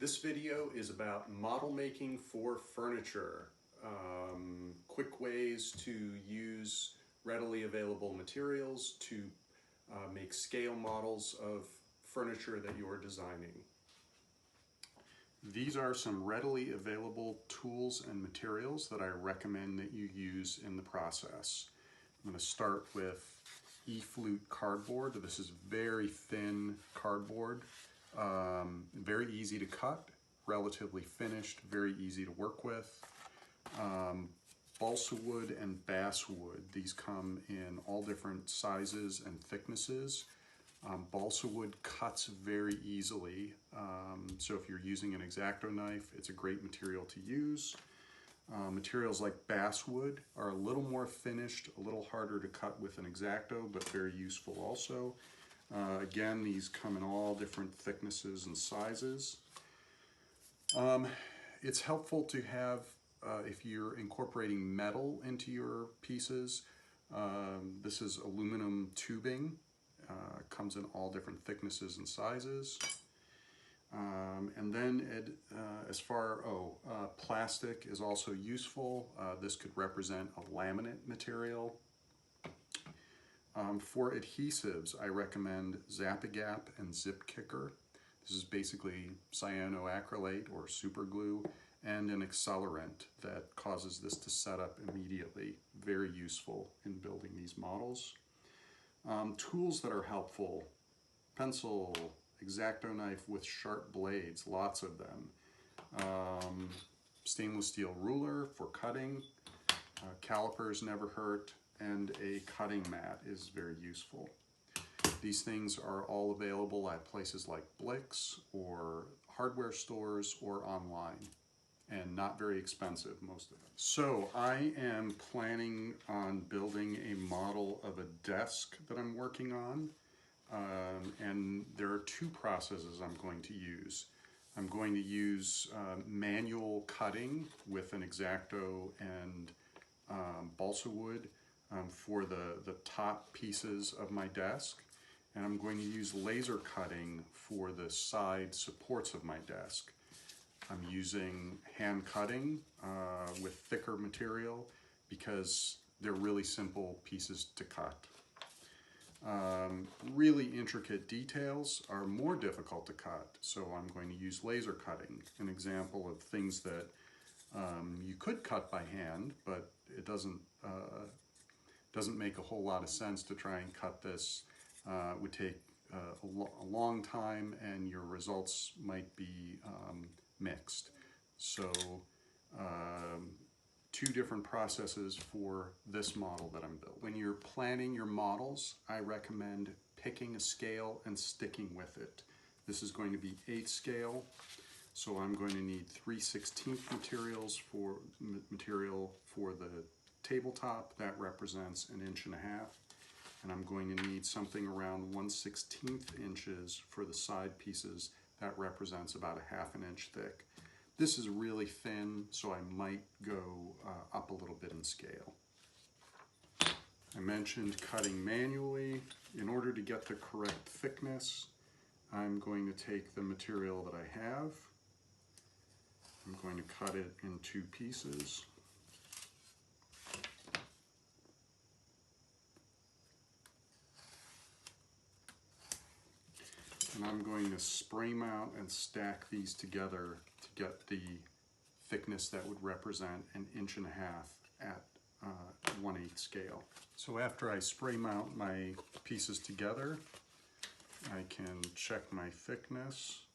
This video is about model making for furniture. Quick ways to use readily available materials to make scale models of furniture that you're designing. These are some readily available tools and materials that I recommend that you use in the process. I'm going to start with E-flute cardboard. This is very thin cardboard, very easy to cut, relatively finished, very easy to work with. Balsa wood and basswood. These come in all different sizes and thicknesses. Balsa wood cuts very easily, so if you're using an X-Acto knife, it's a great material to use. Materials like basswood are a little more finished, a little harder to cut with an X-Acto, but very useful also. Again, these come in all different thicknesses and sizes. It's helpful to have, if you're incorporating metal into your pieces, this is aluminum tubing. Comes in all different thicknesses and sizes. And then plastic is also useful. This could represent a laminate material. For adhesives, I recommend Zap-A-Gap and Zip Kicker. This is basically cyanoacrylate or super glue and an accelerant that causes this to set up immediately. Very useful in building these models. Tools that are helpful: pencil, X-Acto knife with sharp blades, lots of them. Stainless steel ruler for cutting, calipers never hurt, and a cutting mat is very useful. These things are all available at places like Blix or hardware stores or online, and not very expensive, most of them. So I am planning on building a model of a desk that I'm working on, and there are two processes I'm going to use. I'm going to use manual cutting with an X-Acto and balsa wood for the top pieces of my desk, and I'm going to use laser cutting for the side supports of my desk. I'm using hand cutting with thicker material because they're really simple pieces to cut. Really intricate details are more difficult to cut, so I'm going to use laser cutting. An example of things that you could cut by hand, but it doesn't make a whole lot of sense to try and cut this. It would take a long time, and your results might be mixed. So two different processes for this model that I'm building. When you're planning your models, I recommend picking a scale and sticking with it. This is going to be 8 scale, so I'm going to need 3/16 material for the tabletop. That represents 1.5 inches, and I'm going to need something around 1/16 inches for the side pieces. That represents about 1/2 inch thick. This is really thin, so I might go up a little bit in scale. I mentioned cutting manually. In order to get the correct thickness, I'm going to take the material that I have. I'm going to cut it in 2 pieces. And I'm going to spray mount and stack these together to get the thickness that would represent 1.5 inches at 1/8 scale. So after I spray mount my pieces together, I can check my thickness,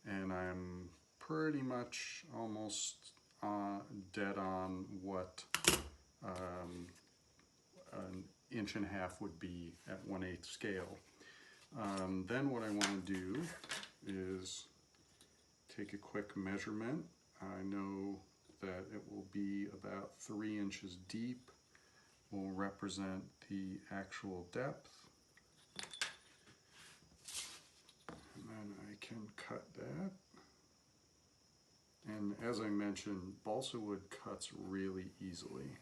and I'm pretty much almost dead on what 1.5 inches would be at 1/8 scale. Then what I want to do is take a quick measurement. I know that it will be about 3 inches deep, will represent the actual depth. And then I can cut that. And as I mentioned, balsa wood cuts really easily.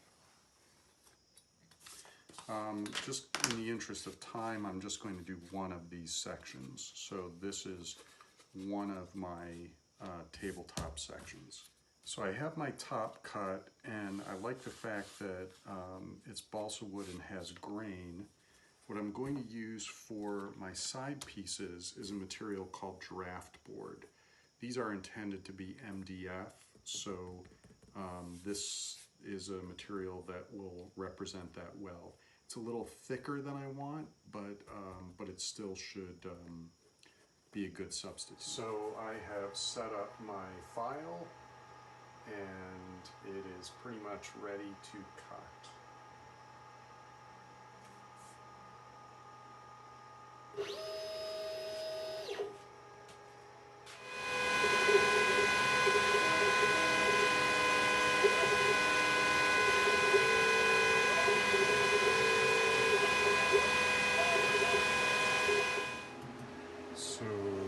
Just in the interest of time, I'm just going to do one of these sections. So this is one of my tabletop sections. So I have my top cut, and I like the fact that it's balsa wood and has grain. What I'm going to use for my side pieces is a material called draft board. These are intended to be MDF, so this is a material that will represent that well. It's a little thicker than I want, but it still should be a good substitute. So I have set up my file, and it is pretty much ready to cut. So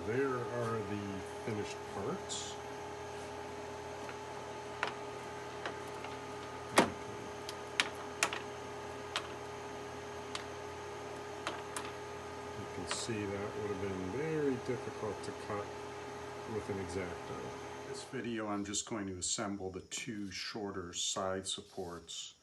there are the finished parts. You can see that would have been very difficult to cut with an X-Acto. This video I'm just going to assemble the two shorter side supports.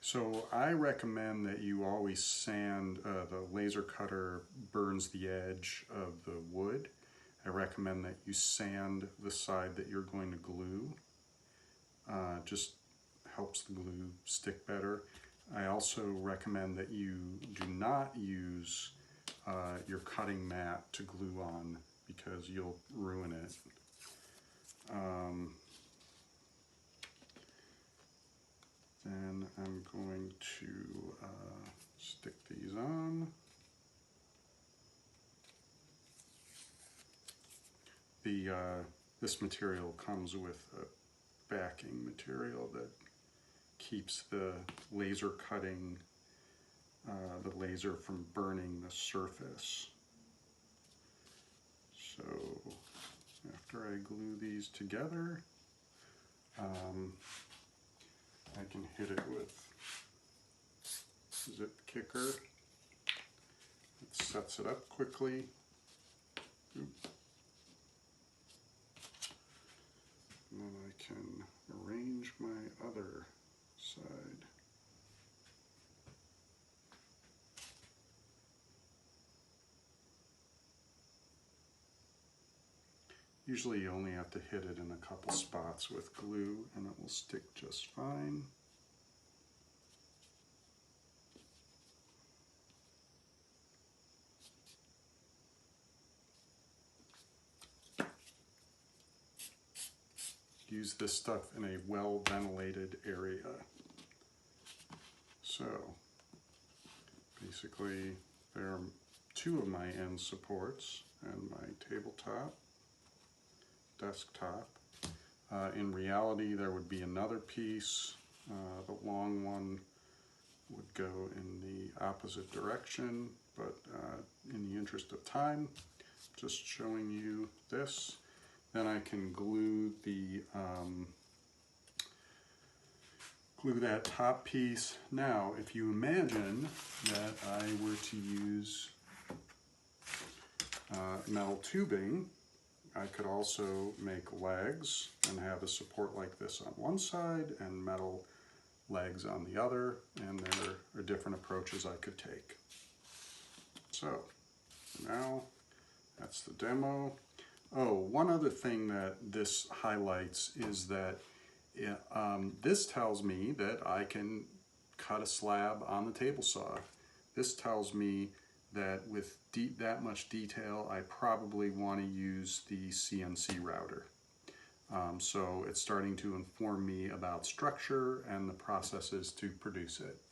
So I recommend that you always sand, the laser cutter burns the edge of the wood. I recommend that you sand the side that you're going to glue. Just helps the glue stick better. I also recommend that you do not use your cutting mat to glue on, because you'll ruin it. Then I'm going to stick these on. This material comes with a backing material that keeps the laser cutting, the laser from burning the surface. So after I glue these together, I can hit it with zip kicker. It sets it up quickly. And then I can arrange my other side. Usually you only have to hit it in a couple spots with glue and it will stick just fine. Use this stuff in a well-ventilated area. So basically there are two of my end supports and my tabletop, desktop. In reality there would be another piece. The long one would go in the opposite direction, but in the interest of time, just showing you this. Then I can glue the glue that top piece. Now, if you imagine that I were to use metal tubing, I could also make legs and have a support like this on one side and metal legs on the other, and there are different approaches I could take. So now that's the demo. Oh, one other thing that this highlights is that this tells me that I can cut a slab on the table saw. This tells me that with that much detail, I probably want to use the CNC router. So it's starting to inform me about structure and the processes to produce it.